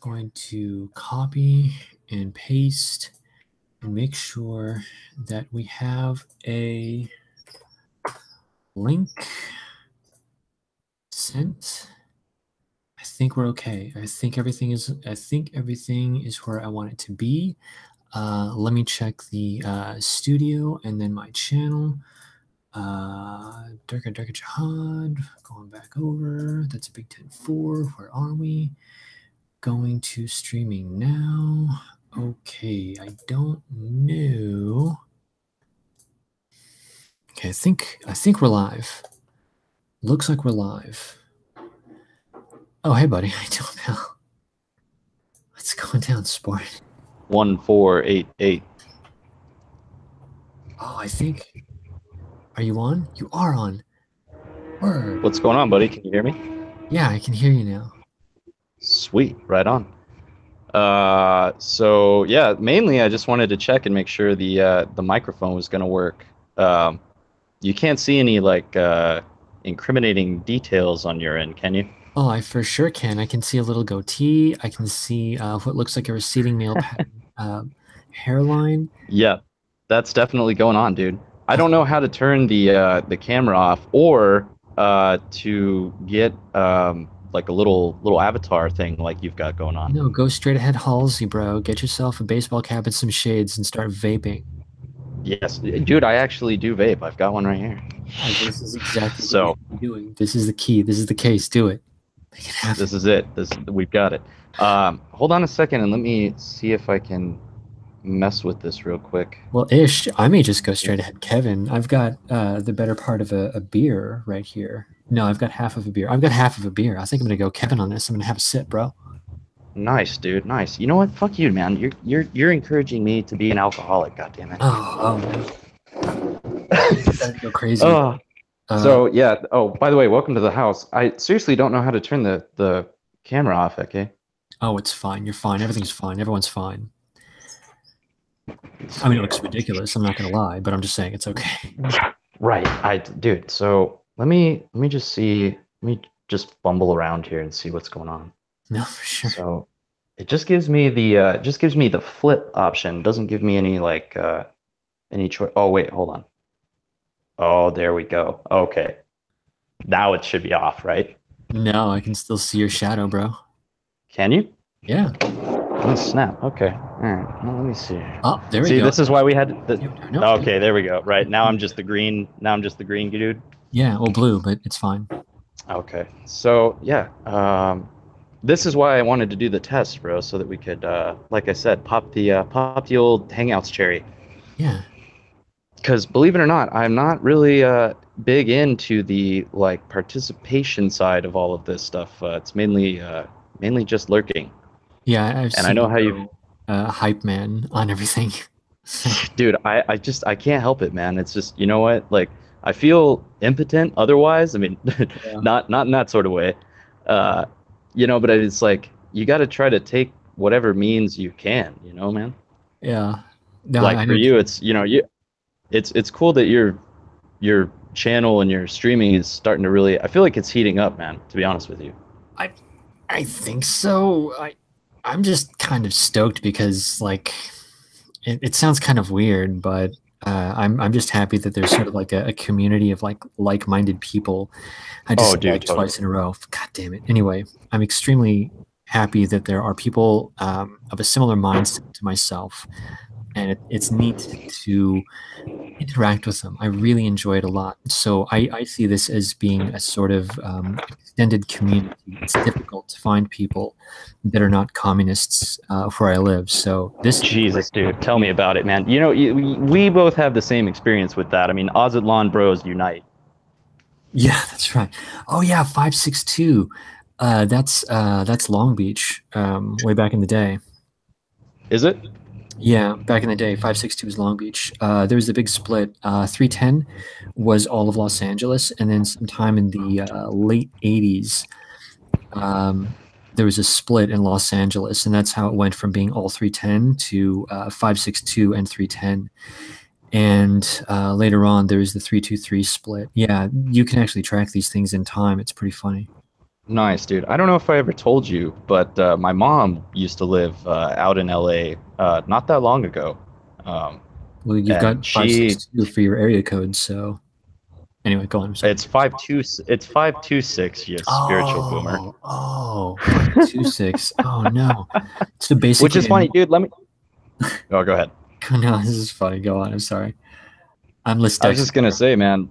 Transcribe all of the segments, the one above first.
Going to copy and paste and make sure that we have a link sent. I think we're okay. I think everything is where I want it to be. Let me check the studio and then my channel. Durga Jihad, going back over. That's a Big Ten 4. Where are we? Going to streaming now. Okay, I don't know. Okay, I think we're live. Looks like we're live. Oh, hey, buddy. I don't know. What's going down, sport? 1488. Oh, I think. Are you on? You are on. Word. What's going on, buddy? Can you hear me? Yeah, I can hear you now. Sweet, right on. So yeah, mainly I just wanted to check and make sure the microphone was going to work. You can't see any like incriminating details on your end, can you? Oh, I for sure can. I can see a little goatee. I can see what looks like a receding male pattern hairline. Yeah, that's definitely going on, dude. I don't know how to turn the camera off or to get like a little avatar thing like you've got going on. No, go straight ahead, Halsey, bro. Get yourself a baseball cap and some shades and start vaping. Yes, dude, I actually do vape. I've got one right here. This is exactly So what you're doing. This is the key. This is the case. Do it. Make it happen. this is it. We've got it. Hold on a second and let me see if I can mess with this real quick. Well, Ish, I may just go straight ahead, Kevin. I've got the better part of a beer right here. No, I've got half of a beer. I've got half of a beer. I think I'm gonna go Kevin on this. I'm gonna have a sip, bro. Nice, dude. Nice. You know what? Fuck you, man. You're encouraging me to be an alcoholic. God damn it. Oh man. Go crazy. So yeah. Oh, by the way, welcome to the house. I seriously don't know how to turn the camera off. Okay. Oh, it's fine. You're fine. Everything's fine. Everyone's fine. I mean, it looks ridiculous. I'm not gonna lie, but I'm just saying it's okay. Right. Dude. So let me just see. Let me just fumble around here and see what's going on. No, for sure. So it just gives me the flip option. Doesn't give me any like any choice. Oh wait, hold on. Oh, there we go. Okay. Now it should be off, right? No, I can still see your shadow, bro. Can you? Yeah. Oh, snap. Okay. All right. Well, let me see. Oh, there we go. See, go. this is why we had the. No. Okay, there we go. Right now, I'm just the green. Now I'm just the green dude. Yeah, well, blue, but it's fine. Okay. So yeah, this is why I wanted to do the test, bro, so that we could, like I said, pop the old Hangouts cherry. Yeah. Because believe it or not, I'm not really big into the like participation side of all of this stuff. It's mainly just lurking. Yeah, I've seen I know how you hype man on everything. Dude, I can't help it, man. It's just, you know what? Like I feel impotent otherwise. I mean, Yeah. not in that sort of way. You know, but it's like you got to try to take whatever means you can, you know, man. Yeah. No, Like for you, it's, you know, it's cool that your channel and your streaming is starting to really, I feel like it's heating up, man, to be honest with you. I think so. I'm just kind of stoked because like it sounds kind of weird, but I'm just happy that there's sort of like a community of like-minded people. I just said that twice in a row. God damn it. Anyway, I'm extremely happy that there are people of a similar mindset to myself, and it's neat to interact with them. I really enjoy it a lot. So I see this as being a sort of extended community. It's difficult to find people that are not communists where I live. So this Jesus, dude, tell me about it, man. You know, we both have the same experience with that. I mean, Ozatlan Bros unite. Yeah, that's right. Oh yeah, 562. That's Long Beach. Way back in the day. Is it? Yeah, back in the day, 562 was Long Beach. There was a big split. 310 was all of Los Angeles, and then sometime in the late 80s, there was a split in Los Angeles, and that's how it went from being all 310 to 562 and 310. And later on, there was the 323 split. Yeah, you can actually track these things in time. It's pretty funny. Nice, dude. I don't know if I ever told you, but my mom used to live out in LA not that long ago. Um, Well, you've and got five six she two for your area code, so anyway, go on. I'm sorry. it's 526, you spiritual boomer. Oh, 526. Oh no. So Which basically, is funny, dude. Let me Oh, go ahead. no, this is funny. Go on. I'm sorry. I'm I was just gonna dyslexic. say, man,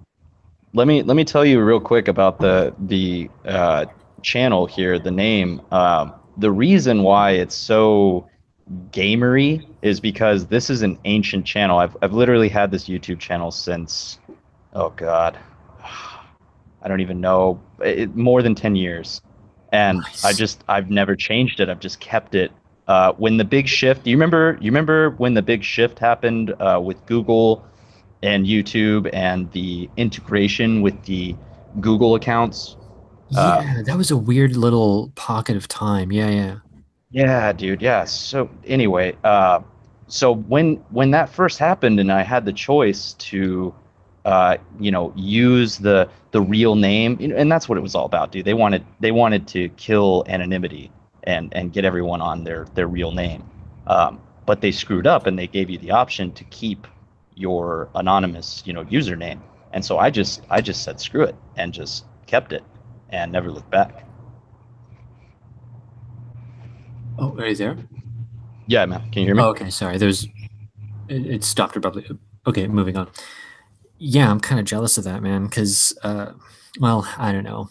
let me tell you real quick about the channel here, the name. The reason why it's so gamery is because this is an ancient channel. I've literally had this YouTube channel since, oh God, I don't even know, more than 10 years. And Nice. I've never changed it. I've just kept it. When the big shift, do you remember when the big shift happened with Google and YouTube and the integration with the Google accounts? Uh, Yeah, that was a weird little pocket of time. Yeah, yeah. Yeah, dude. Yeah. So anyway, so when that first happened, and I had the choice to, use the real name, and that's what it was all about, dude. They wanted to kill anonymity and get everyone on their real name, but they screwed up and they gave you the option to keep your anonymous, username. And so I just said screw it and just kept it and never looked back. Oh, are you there? Yeah, man. Can you hear me? Oh, okay. Sorry. It stopped abruptly. Okay, moving on. Yeah, I'm kind of jealous of that, man, because, well, I don't know.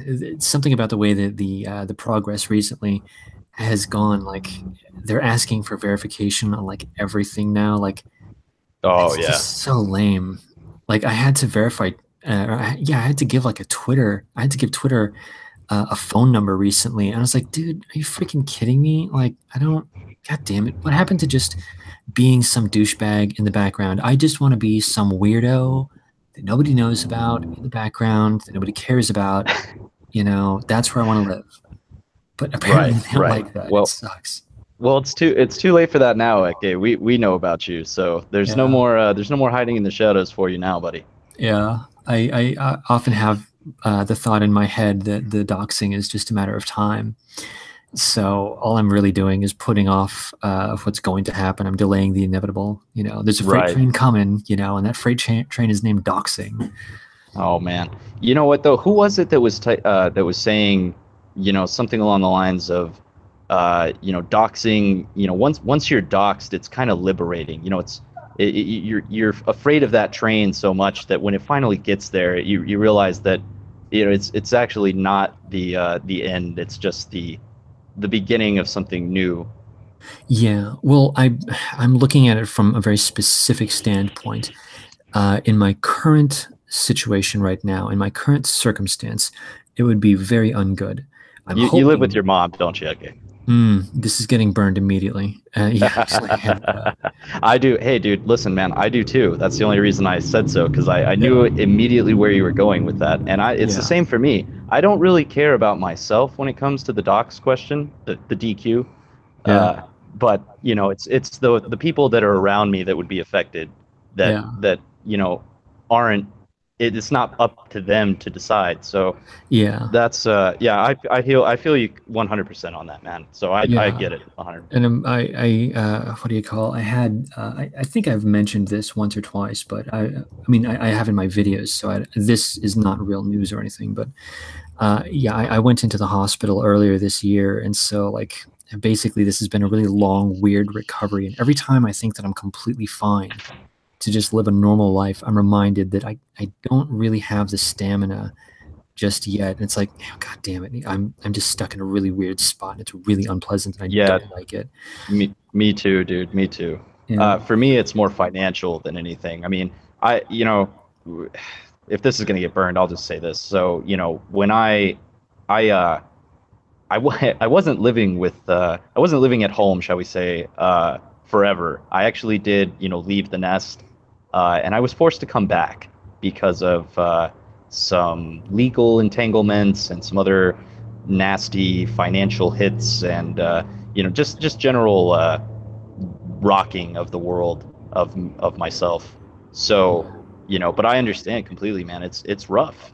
It's something about the way that the progress recently has gone. Like, they're asking for verification on like everything now. Like, Oh it's yeah. just so lame. Like, I had to verify. Yeah, I had to give like a Twitter. I had to give Twitter a phone number recently, and I was like, dude, are you freaking kidding me? Like, I don't. God damn it! What happened to just being some douchebag in the background? I just want to be some weirdo that nobody knows about in the background that nobody cares about. That's where I want to live. But apparently Right, they don't right. like that. It Well, sucks. it's too late for that now, Eke. We know about you, so Yeah, there's no more hiding in the shadows for you now, buddy. yeah. I often have the thought in my head that the doxing is just a matter of time. So all I'm really doing is putting off what's going to happen. I'm delaying the inevitable. There's a freight Right. train coming. And that freight train is named doxing. Oh man. You know what though? Who was it that was saying, something along the lines of, doxing. Once you're doxed, it's kind of liberating. You're afraid of that train so much that when it finally gets there, you realize that, it's actually not the end. It's just the beginning of something new. Yeah, well, I'm looking at it from a very specific standpoint. In my current situation right now, in my current circumstance, it would be very ungood. I'm You live with hoping. your mom, don't you? Okay. This is getting burned immediately. Yeah, actually, I do. Hey, dude, listen, man, I do too. That's the only reason I said so, because I knew yeah, immediately where you were going with that. And it's the yeah, same for me. I don't really care about myself when it comes to the docs question, the DQ. yeah, Uh, but it's the people that are around me that would be affected yeah, that aren't. It's not up to them to decide. So yeah, that's yeah. I feel you 100% on that, man. So I yeah. get it 100. And what do you call? I had, I think I've mentioned this once or twice, but I mean, I have in my videos, so this is not real news or anything. But yeah, I went into the hospital earlier this year, and so like basically, this has been a really long, weird recovery. And every time I think that I'm completely fine to just live a normal life, I'm reminded that I don't really have the stamina just yet. And it's like, oh, God damn it, I'm just stuck in a really weird spot. And it's really unpleasant, and I Yeah, don't like it. me too, dude. Me too. Yeah. For me, it's more financial than anything. I mean, if this is gonna get burned, I'll just say this. So, when I I wasn't living I wasn't living at home, shall we say, forever. I actually did, leave the nest, and I was forced to come back because of some legal entanglements and some other nasty financial hits and just general rocking of the world of myself. So, but I understand completely, man. It's rough.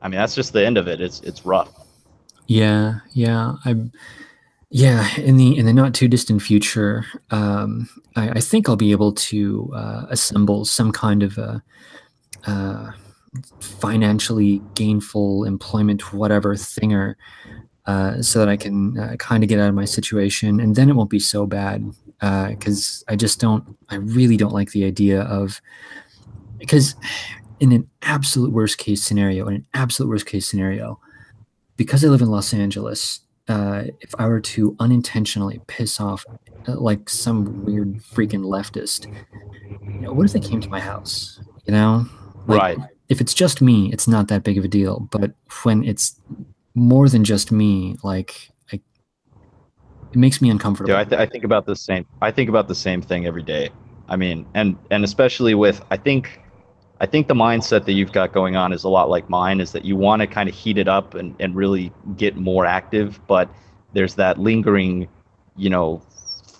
I mean, that's just the end of it. It's rough. Yeah, yeah. Yeah, in the not too distant future, I think I'll be able to assemble some kind of a uh, financially gainful employment, whatever thinger, so that I can kind of get out of my situation, and then it won't be so bad. Because I really don't like the idea of, because in an absolute worst case scenario, because I live in Los Angeles, if I were to unintentionally piss off like some weird freaking leftist, what if they came to my house? You know, like Right. if it's just me, it's not that big of a deal. But when it's more than just me, it makes me Dude, uncomfortable. I think about the same. I think about the same thing every day. I mean, and especially with I think the mindset that you've got going on is a lot like mine. Is that you want to kind of heat it up and really get more active, but there's that lingering, you know,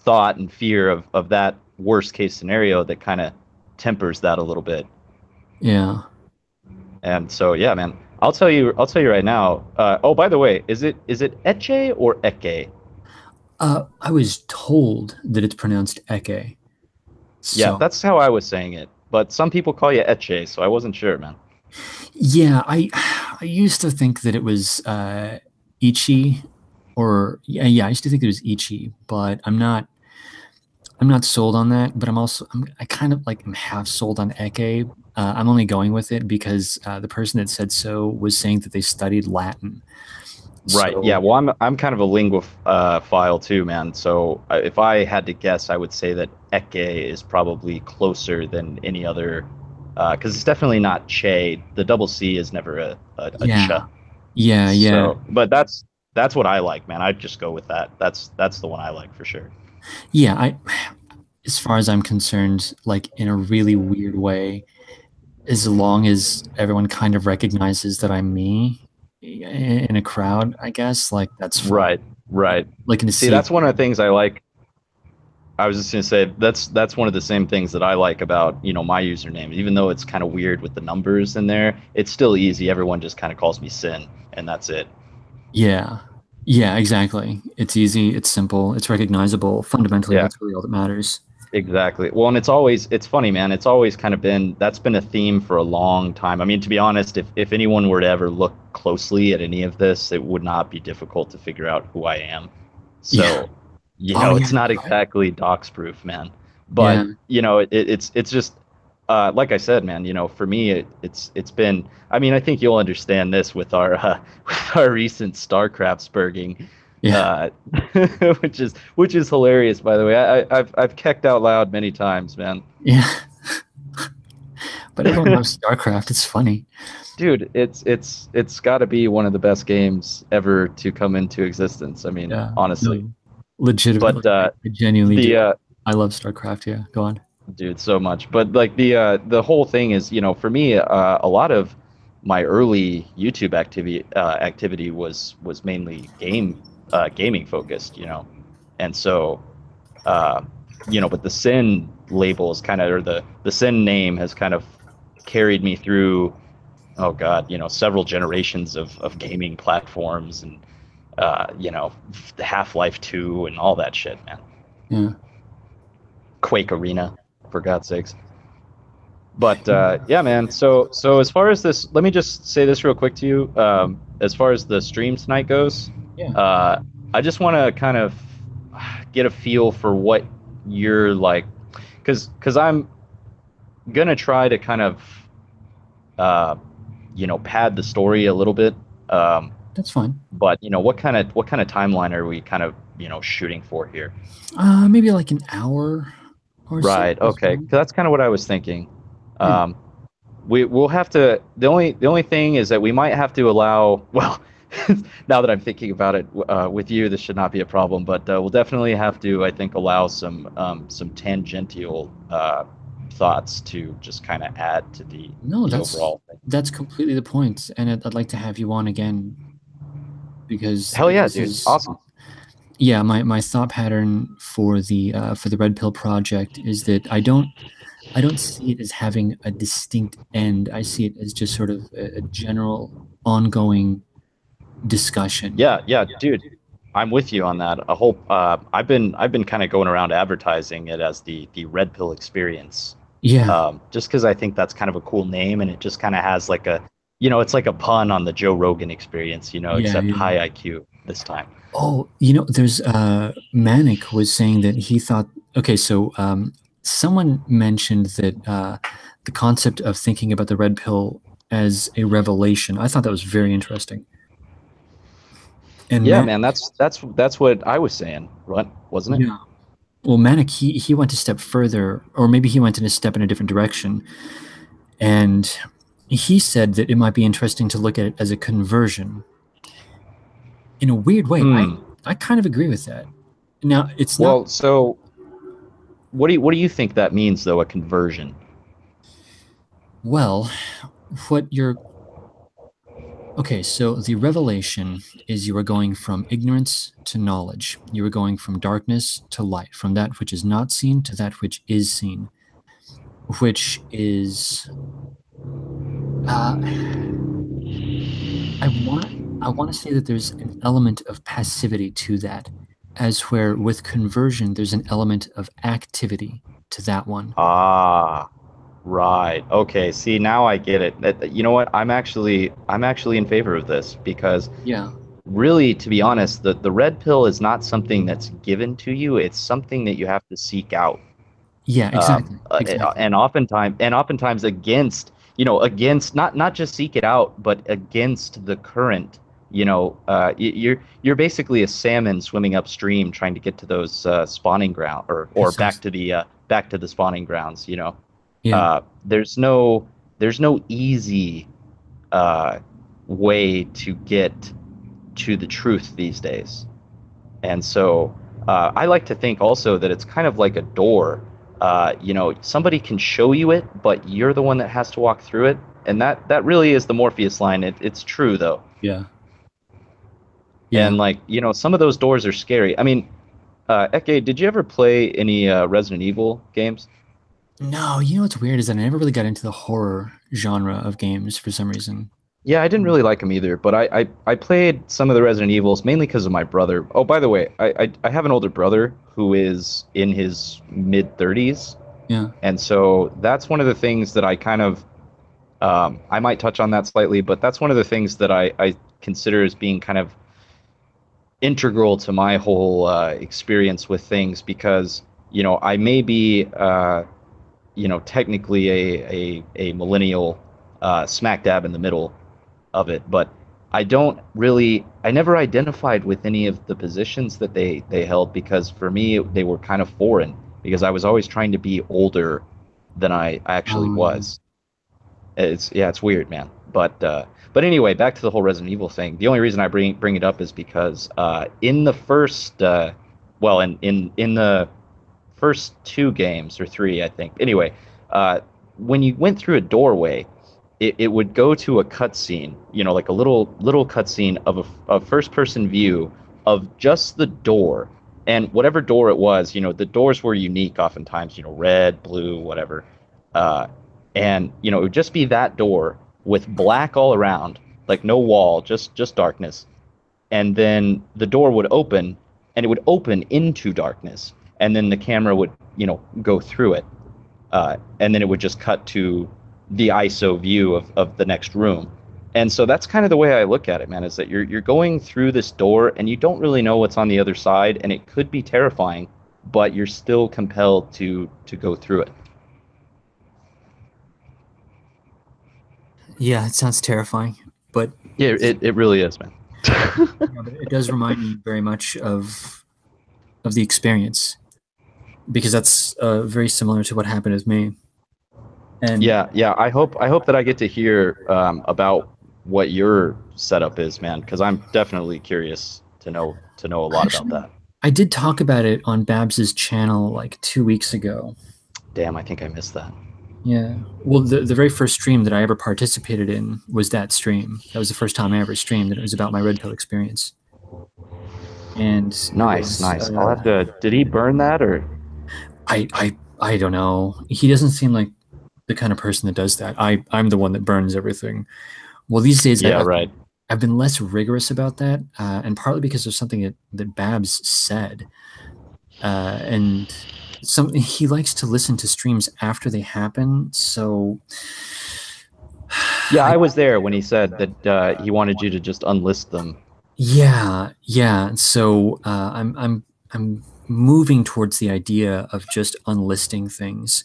thought and fear of that worst case scenario that kind of tempers that a little bit. Yeah. And so, yeah, man, I'll tell you right now. Oh, by the way, is it Eche or Eke? I was told that it's pronounced Eke. Yeah, So that's how I was saying it. But some people call you Eche, so I wasn't sure, man. yeah, I used to think that it was Ichi, or yeah, I used to think it was Ichi, but I'm not sold on that. But I kind of like am half sold on Eke. I'm only going with it because the person that said so was saying that they studied Latin. Right. Yeah. So Well, I'm kind of a lingua file too, man. So if I had to guess, I would say that Eke is probably closer than any other, because it's definitely not Che. The double C is never a Ch. yeah, yeah. So, but that's what I like, man. I'd just go with that. That's the one I like for sure. Yeah, as far as I'm concerned, like in a really weird way, as long as everyone kind of recognizes that I'm me in a crowd, I guess, like that's fine. Right. Right. Like in a See, sea of that's one of the things I like. I was just gonna say that's one of the same things that I like about, you know, my username. Even though it's kind of weird with the numbers in there, it's still easy. Everyone just kind of calls me Sin, and that's it. yeah. Yeah, exactly. It's easy, it's simple, it's recognizable. Fundamentally, Yeah, that's really all that matters. exactly. Well, and it's funny, man. It's always kind of been that's been a theme for a long time. I mean, to be honest, if anyone were to ever look closely at any of this, it would not be difficult to figure out who I am. Yeah. So, you Oh know, yeah. it's not exactly dox proof, man. Yeah. But, you know, it's just like I said, man, you know, for me it's been I mean, I think you'll understand this with our with our recent StarCraft spurging Yeah. uh, which is hilarious, by the way. I've kecked out loud many times, man. Yeah. But everyone loves StarCraft. It's funny. Dude, it's got to be one of the best games ever to come into existence. I mean, Yeah. honestly. No. But Legitimately. I genuinely do. the I love StarCraft, yeah. Go on. dude, so much. But like the whole thing is, you know, for me, a lot of my early YouTube activity was mainly gaming focused, you know, and so uh, you know, but the Sin label is kind of, or the Sin name has kind of carried me through, oh God, you know, several generations of gaming platforms and, you know, Half-Life 2 and all that shit, man. Yeah. Quake Arena, for God's sakes. But yeah, man. So as far as this, let me just say this real quick to you. As far as the stream tonight goes, Yeah. uh, I just want to kind of get a feel for what you're like, because I'm gonna try to kind of uh, you know, pad the story a little bit. That's fine. But you know, what kind of timeline are we kind of, you know, shooting for here? Maybe like an hour or so Right. is Okay. 'Cause fine. that's kind of what I was thinking. Yeah. Um, we'll have to. The only thing is that we might have to allow. Well, now that I'm thinking about it, with you, this should not be a problem. But we'll definitely have to, I think, allow some tangential thoughts to just kind of add to No, the overall thing. that's completely the point, and I'd like to have you on again because Hell yeah, this dude! is Awesome. yeah, my thought pattern for the Red Pill project is that I don't see it as having a distinct end. I see it as just sort of a general ongoing discussion. Yeah, dude. I'm with you on that. A whole I've been kind of going around advertising it as the red pill experience. Yeah, Just because I think that's kind of a cool name and it just kind of has like a, it's like a pun on the Joe Rogan experience, yeah, except yeah. high IQ this time. Oh, there's Manic was saying that he thought, okay, so someone mentioned that the concept of thinking about the red pill as a revelation. I thought that was very interesting. And Yeah, Manic, man, that's what I was saying, right? Wasn't it? yeah. Well, Manic, he went a step further, or maybe he went in a step in a different direction. And he said that it might be interesting to look at it as a conversion. In a weird way, Hmm. I kind of agree with that. Now, it's not, Well, so what do you think that means though, a conversion? well, what you're okay, so the revelation is you are going from ignorance to knowledge. You are going from darkness to light, from that which is not seen to that which is seen, which is I want to say that there's an element of passivity to that, as where with conversion there's an element of activity to that one. Ah, right. Okay. See, now I get it. You know what? I'm actually in favor of this because Yeah. really, to be honest, the red pill is not something that's given to you. It's something that you have to seek out. Yeah, exactly. Exactly. And oftentimes against, against not just seek it out, but against the current. You're basically a salmon swimming upstream trying to get to those spawning ground or Precisely. back to the spawning grounds. Yeah. There's no easy uh, way to get to the truth these days. And so I like to think also that it's kind of like a door. Somebody can show you it, but you're the one that has to walk through it. And that really is the Morpheus line. It's true though. Yeah. Yeah. And like, some of those doors are scary. I mean, Eke, did you ever play any Resident Evil games? No, what's weird is that I never really got into the horror genre of games for some reason. Yeah, I didn't really like them either, but I played some of the Resident Evils mainly because of my brother. Oh, by the way, I have an older brother who is in his mid 30s. Yeah. And so that's one of the things that I kind of, I might touch on that slightly, but that's one of the things that I consider as being kind of integral to my whole experience with things because, I may be, technically a millennial smack dab in the middle of it, but I never identified with any of the positions that they held because for me they were kind of foreign because I was always trying to be older than I actually Um, was. It's weird, man. But anyway, back to the whole Resident Evil thing. The only reason I bring it up is because in the first well in the first two games or three, I think. Anyway, when you went through a doorway, it would go to a cutscene, like a little cutscene of a first person view of just the door. And whatever door it was, the doors were unique oftentimes, red, blue, whatever. Uh, and it would just be that door with black all around, like no wall, just darkness. And then the door would open and it would open into darkness. And then the camera would, go through it. And then it would just cut to the ISO view of the next room. And so that's kind of the way I look at it, man, is that you're going through this door and you don't really know what's on the other side, and it could be terrifying, but you're still compelled to go through it. yeah, it sounds terrifying, but Yeah, it really is, man. but it does remind me very much of the experience because that's very similar to what happened with me. And Yeah. I hope that I get to hear about what your setup is, man, because I'm definitely curious to know a lot about actually, that. I did talk about it on Babs's channel like 2 weeks ago. Damn, I think I missed that. Yeah. Well, the very first stream that I ever participated in was that stream. That was the first time I ever streamed, and it was about my red pill experience. And it Nice, was nice. I'll have to. Did he burn that or? I don't know. He doesn't seem like the kind of person that does that. I'm the one that burns everything. Well, these days Yeah, right. I've been less rigorous about that, and partly because of something that Babs said, and some he likes to listen to streams after they happen. So, Yeah, I was there when he said that he wanted you to just unlist them. yeah, yeah. So I'm moving towards the idea of just unlisting things.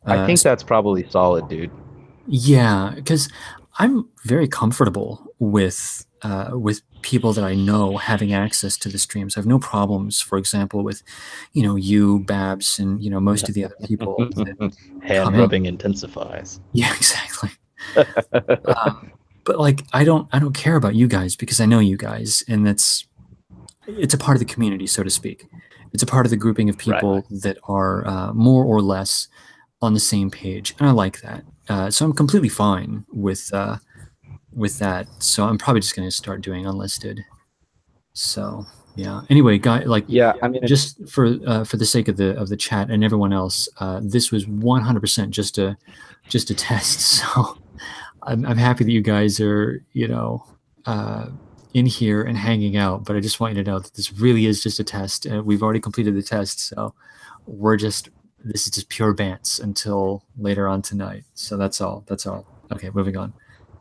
I Uh, think that's probably solid, dude. Yeah, because I'm very comfortable with people that I know having access to the streams. I have no problems, for example, with you, Babs, and most of the other people that come Hand in. rubbing intensifies. Yeah, exactly. But like, I don't care about you guys because I know you guys, and it's a part of the community, so to speak. It's a part of the grouping of Right. people that are more or less on the same page, and I like that. So I'm completely fine with that. So I'm probably just going to start doing unlisted. So yeah. Anyway, guy, like Yeah, I mean, just for the sake of the chat and everyone else, this was 100% just a test. So I'm happy that you guys are uh, in here and hanging out. But I just want you to know that this really is just a test. We've already completed the test, so we're just this is just pure bants until later on tonight. So that's all. That's all. Okay, moving on.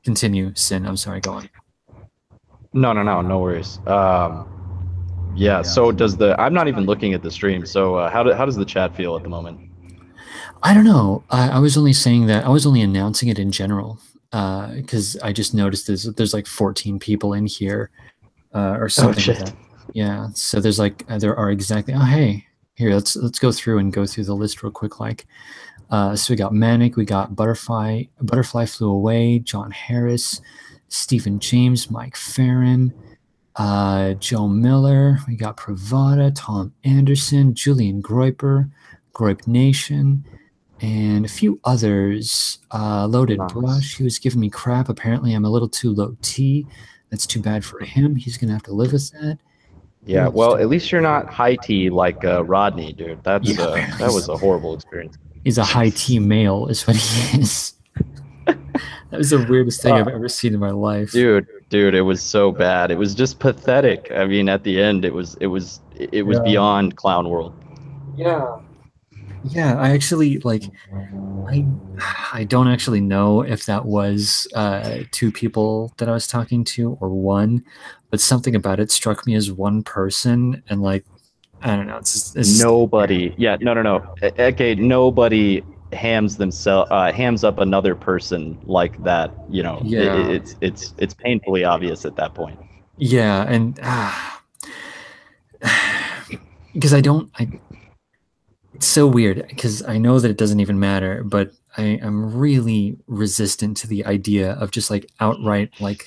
Continue, Sin. I'm sorry. Go on. no worries. Yeah. So does the? I'm not even looking at the stream. So how does the chat feel at the moment? I don't know. I was only saying that. I was only announcing it in general because I just noticed there's like 14 people in here or Oh something like shit. that. Yeah. So there's like there are exactly. Oh hey, here let's go through and go through the list real quick. Like, so we got Manic, we got Butterfly Flew Away, John Harris, Stephen James, Mike Farron, Joe Miller. We got Pravada, Tom Anderson, Julian Groiper, Groip Nation, and a few others. Loaded Nice. Brush. He was giving me crap. Apparently, I'm a little too low T. That's too bad for him. He's gonna have to live with that. Yeah. Well, at least you're not high T like Rodney, dude. That's Yeah, apparently that was a horrible experience. he's a high T male, is what he is. That was the weirdest thing I've ever seen in my life. Dude, it was so bad. It was just pathetic. I mean, at the end, it was Yeah. beyond clown world. Yeah. Yeah, I actually I I don't actually know if that was two people that I was talking to or one, but something about it struck me as one person, and like I don't know, it's Nobody. Yeah, no. Okay, nobody hams up another person like that. You know, yeah. it's painfully obvious at that point. Yeah, and because I it's so weird because I know that it doesn't even matter, but I'm really resistant to the idea of just like outright like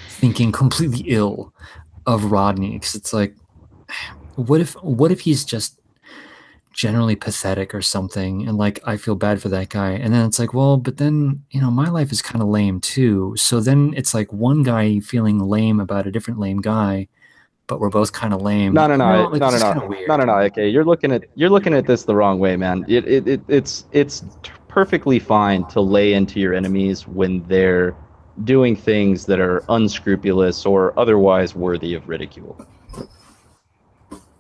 thinking completely ill of Rodney because it's like what if he's just generally pathetic or something and like I feel bad for that guy and then it's like well but then my life is kind of lame too, so then it's like one guy feeling lame about a different lame guy but we're both kind of lame. Like this is kind of weird. No. Okay, you're looking at this the wrong way, man. It's perfectly fine to lay into your enemies when they're doing things that are unscrupulous or otherwise worthy of ridicule.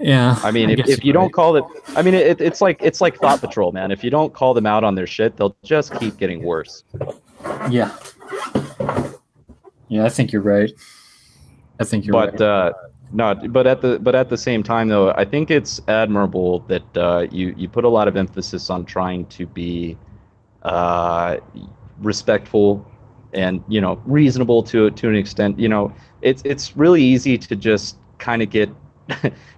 Yeah, I mean, if you don't call it, I mean, it's like Thought Patrol, man. If you don't call them out on their shit, they'll just keep getting worse. Yeah, I think you're right. Right. No, but at the same time, though, I think it's admirable that you put a lot of emphasis on trying to be respectful and reasonable to an extent. It's really easy to just kind of get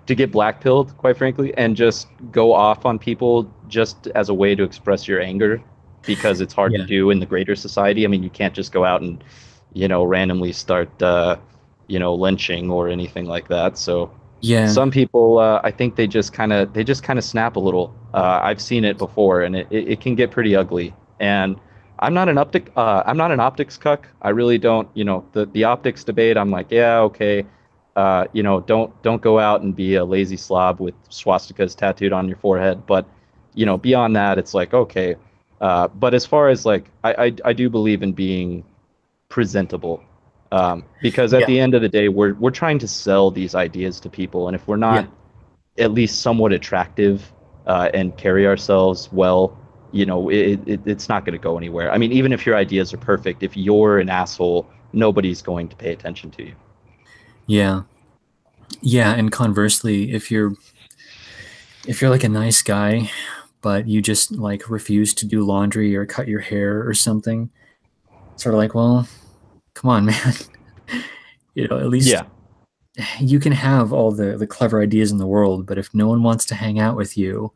to get blackpilled, quite frankly, and just go off on people just as a way to express your anger because it's hard to do in the greater society. I mean, you can't just go out and randomly start lynching or anything like that. So some people, I think they just kind of snap a little. I've seen it before, and it can get pretty ugly. And I'm not an optics cuck. I really don't. The optics debate. I'm like, yeah, okay. Don't go out and be a lazy slob with swastikas tattooed on your forehead. But beyond that, it's like okay. But as far as like, I do believe in being presentable. Because at Yeah. the end of the day, we're trying to sell these ideas to people, and if we're Yeah. not at least somewhat attractive and carry ourselves well, it's not going to go anywhere. I mean, even if your ideas are perfect, if you're an asshole, nobody's going to pay attention to you. Yeah. Yeah. And conversely, if you're like a nice guy, but you just like refuse to do laundry or cut your hair or something, sort of like, well, come on, man. At least Yeah, you can have all the clever ideas in the world, but if no one wants to hang out with you,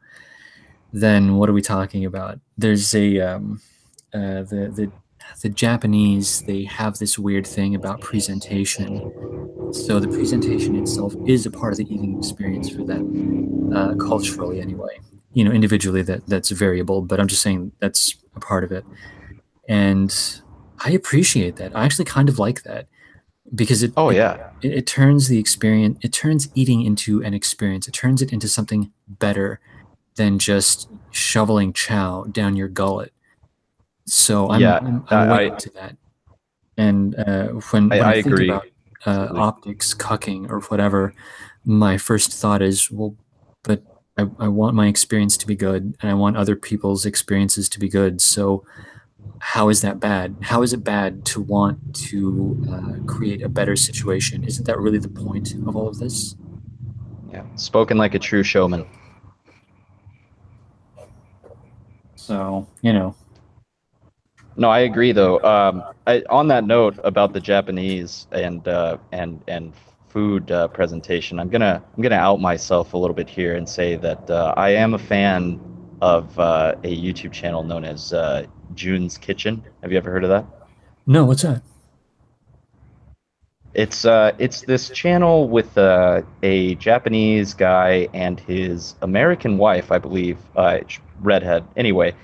then what are we talking about? There's a the Japanese, they have this weird thing about presentation. So the presentation itself is a part of the eating experience for them, culturally anyway. Individually that's variable, but I'm just saying that's a part of it. And I appreciate that. I actually kind of like that because it oh it yeah, it, it turns the experience, it turns eating into an experience. It turns it into something better than just shoveling chow down your gullet. So I'm yeah. I'm I'm way I into that. And when I I think agree about completely. optics, cucking, or whatever, my first thought is, well, but I want my experience to be good, and I want other people's experiences to be good. So how is that bad? How is it bad to want to create a better situation? Isn't that really the point of all of this? Yeah, spoken like a true showman. So, No, I agree though. On that note about the Japanese and food presentation, I'm gonna out myself a little bit here and say that I am a fan of a YouTube channel known as June's Kitchen. Have you ever heard of that? no, what's that? It's this channel with a Japanese guy and his American wife, I believe, redhead. Anyway,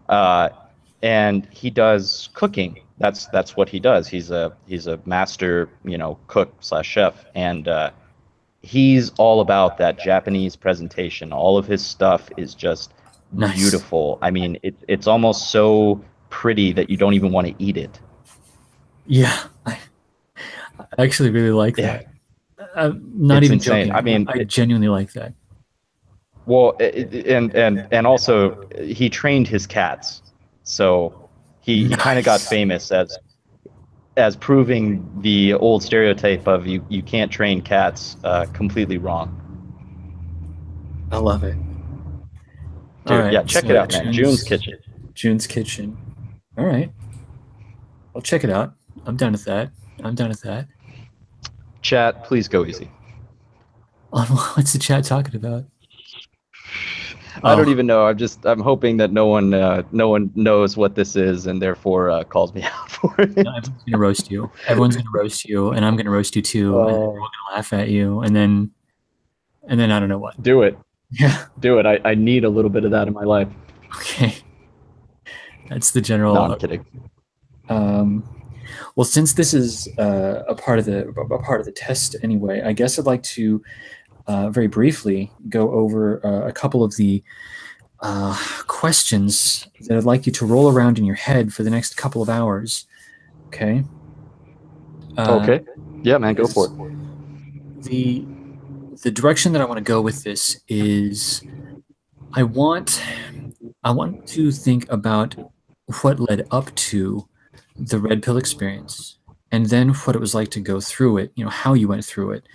uh, and he does cooking. That's what he does. He's a master, cook slash chef, and he's all about that Japanese presentation. All of his stuff is just Nice. beautiful. I mean, it's almost so pretty that you don't even want to eat it. Yeah, I actually really like Yeah, that. I'm not it's even insane. I joking. mean, I genuinely like that. well, and also he trained his cats, so he kind of got Nice. famous as proving the old stereotype of you can't train cats completely wrong. I love it. All Dude, yeah, right, check it so out, man. June's Kitchen. June's Kitchen. All right, I'll check it out. I'm done with that. I'm done with that. Chat, please go easy. On what's the chat talking about? I don't Oh, even know. I'm hoping that no one knows what this is and therefore calls me out for no, it. everyone's gonna roast you. Everyone's gonna roast you, and I'm gonna roast you too, and then we're all Oh, gonna laugh at you, and then I don't know what. do it. Yeah. Do it. I need a little bit of that in my life. Okay. That's the No, I'm general. kidding. Um, well, since this is a part of the test anyway, I guess I'd like to very briefly go over a couple of the uh, questions that I'd like you to roll around in your head for the next couple of hours. Okay. Uh, Okay. Yeah, man, go for because it. the the direction that I want to go with this is I want I want to think about what led up to the red pill experience, and then what it was like to go through it. How you went through it,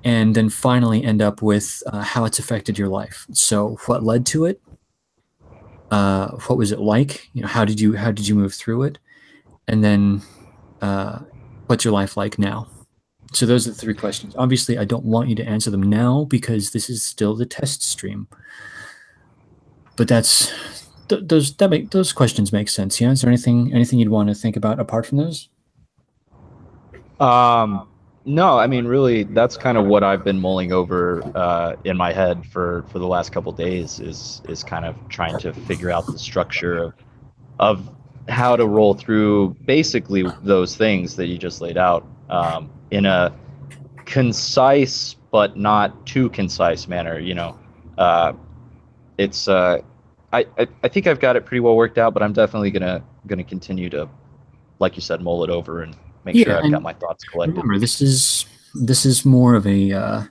and then finally end up with how it's affected your life. So, what led to it? What was it like? How did you move through it? And then, uh, what's your life like now? So those are the three questions. Obviously, I don't want you to answer them now because this is still the test stream. But those questions make sense. Yeah. Is there anything you'd want to think about apart from those? Um, no, I mean, really, that's kind of what I've been mulling over in my head for the last couple days is kind of trying to figure out the structure of how to roll through basically those things that you just laid out in a concise but not too concise manner. Uh, it's I think I've got it pretty well worked out, but I'm definitely gonna continue to like you said, mull it over and make sure Yeah, I've got and my thoughts collected. remember, this is more of a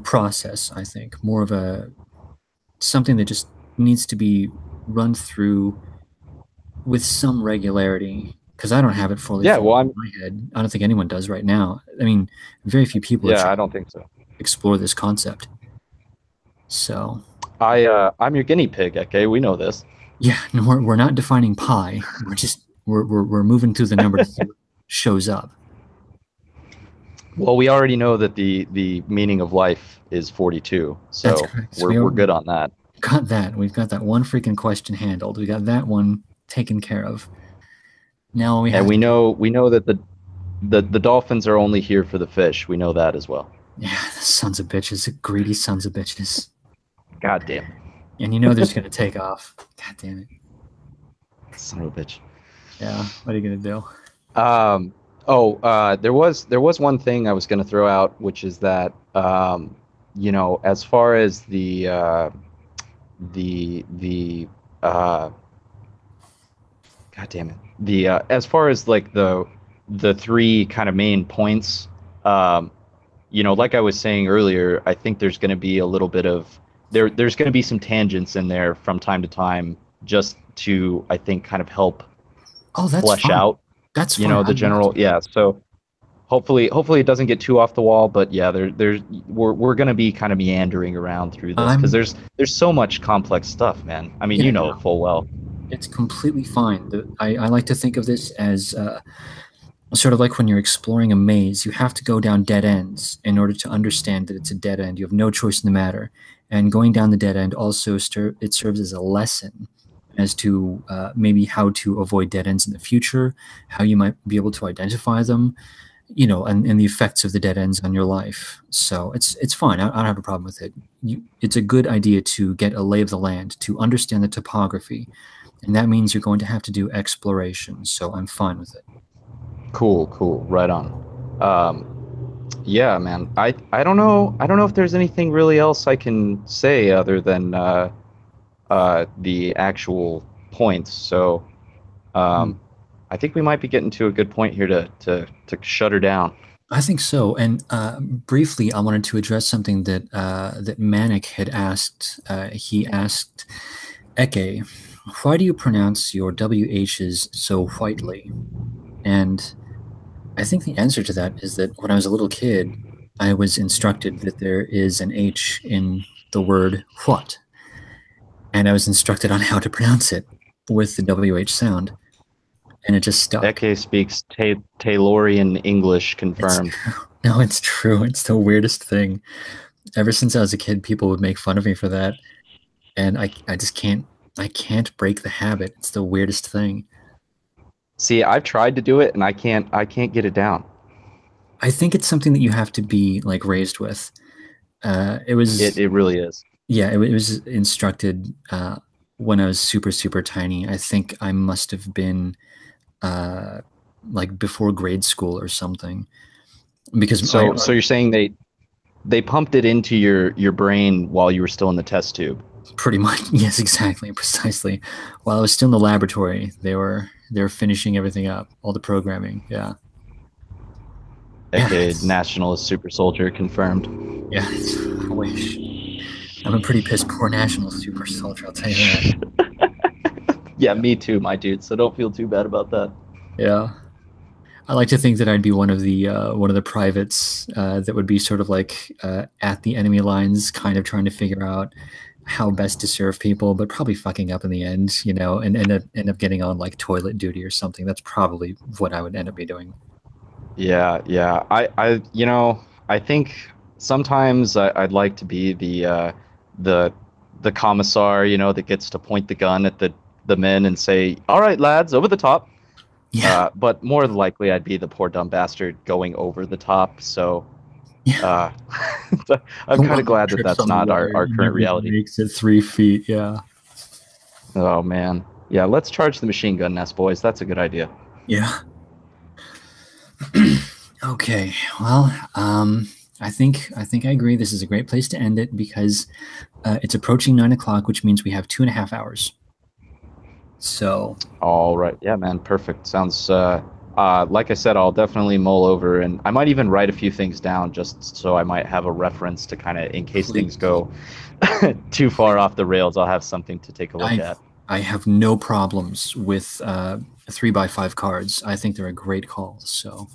process. I think more of a something that just needs to be run through with some regularity because I don't have it fully Yeah, formed well, in my head. I don't think anyone does right now. I mean, very few people have yeah, I tried don't to think so. explore this concept. So, I'm your guinea pig, okay? We know this. yeah, no, we're not defining pi. We're just we're moving through the number to see what shows up. Well, we already know that the meaning of life is 42, That's so correct. So we're good on that. got that. We've got that one freaking question handled. We got that one taken care of. Now all we And have to do. we know that the dolphins are only here for the fish. We know that as well. Yeah, the sons of bitches, greedy sons of bitches. God damn it. And you know there's gonna take off. God damn it. Son of a bitch. Yeah, what are you gonna do? There was one thing I was going to throw out, which is that you know, as far as the God damn it, the as far as like the three kind of main points, um, you know, like I was saying earlier, I think there's going to be a little bit of there's going to be some tangents in there from time to time, just to I think kind of help Oh, that's flesh fine. out, That's you fine. know, the I'd love to. general. Yeah, so hopefully it doesn't get too off the wall, but yeah, there's we're gonna be kind of meandering around through this because I'm there's so much complex stuff, man. I mean, yeah, you know no, it full well. it's completely fine. I like to think of this as sort of like when you're exploring a maze, you have to go down dead ends in order to understand that it's a dead end. You have no choice in the matter. And going down the dead end also it serves as a lesson as to maybe how to avoid dead ends in the future, how you might be able to identify them, you know, and the effects of the dead ends on your life. So it's fine. I don't have a problem with it. It's a good idea to get a lay of the land, to understand the topography, and that means you're going to have to do exploration. So I'm fine with it. Cool, right on. Yeah, man. I don't know if there's anything really else I can say other than the actual points. So Hmm. um, I think we might be getting to a good point here to shut her down. I think so. And briefly, I wanted to address something that Manic had asked. He asked Eke, "Why do you pronounce your WHs so whitely?" And I think the answer to that is that when I was a little kid, I was instructed that there is an H in the word what, and I was instructed on how to pronounce it with the WH sound, and it just stuck. Eke speaks Taylorian English It's confirmed. true. No, it's true. It's the weirdest thing. Ever since I was a kid, people would make fun of me for that, and I just I can't break the habit. It's the weirdest thing. See, I've tried to do it and I can't get it down. I think it's something that you have to be like raised with. It was It really is. Yeah, it was instructed when I was super tiny. I think I must have been uh, like before grade school or something because So you're saying they pumped it into your brain while you were still in the test tube. pretty much yes, exactly, precisely. While I was still in the laboratory, they were finishing everything up, all the programming. Yeah, yeah, Aka nationalist super soldier confirmed. yeah. I wish. I'm a pretty piss poor national super soldier. I'll tell you that. Yeah, me too, my dude. So don't feel too bad about that. Yeah. I like to think that I'd be one of the privates that would be sort of like at the enemy lines, kind of trying to figure out how best to serve people, but probably fucking up in the end, you know, and end up getting on like toilet duty or something. That's probably what I would end up be doing. Yeah. You know, I think sometimes I'd like to be the the commissar, you know, that gets to point the gun at the men and say, "All right, lads, over the top." Yeah, But more than likely, I'd be the poor dumb bastard going over the top. So yeah. uh, I'm The kind one of that glad that trips that's on the not wire our and current never reality. makes it 3 feet. Yeah, Oh man, yeah. Let's charge the machine gun nest, boys. That's a good idea. yeah. Okay, well, I think I agree. This is a great place to end it because it's approaching 9 o'clock, which means we have 2.5 hours. So All right. Yeah, man. Perfect. Sounds like I said, I'll definitely mull over and I might even write a few things down just so I might have a reference to kind of in case things please, go too far please. off the rails, I'll have something to take a look I at. I have no problems with 3x5 cards. I think they're a great call. So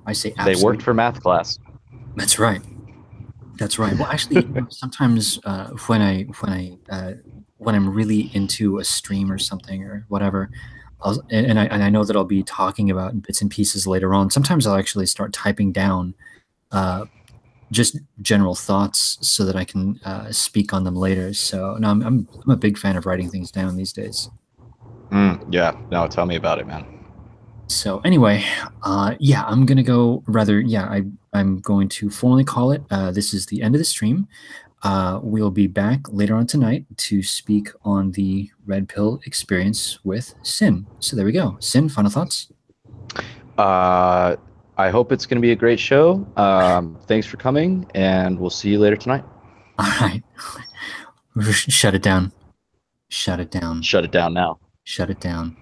I say They worked absolutely. for math class. That's right. That's right. Well, actually, sometimes when I'm really into a stream or something or whatever, and I know that I'll be talking about bits and pieces later on. Sometimes I'll actually start typing down uh, just general thoughts so that I can speak on them later. So no, I'm a big fan of writing things down these days. Yeah. No, tell me about it, man. So anyway, yeah, I'm gonna go. Rather, yeah, I'm going to formally call it. This is the end of the stream. We'll be back later on tonight to speak on the red pill experience with Sin. So there we go. Sin, final thoughts? Uh, I hope it's going to be a great show. Thanks for coming, and we'll see you later tonight. All right. Shut it down. Shut it down. Shut it down now. Shut it down.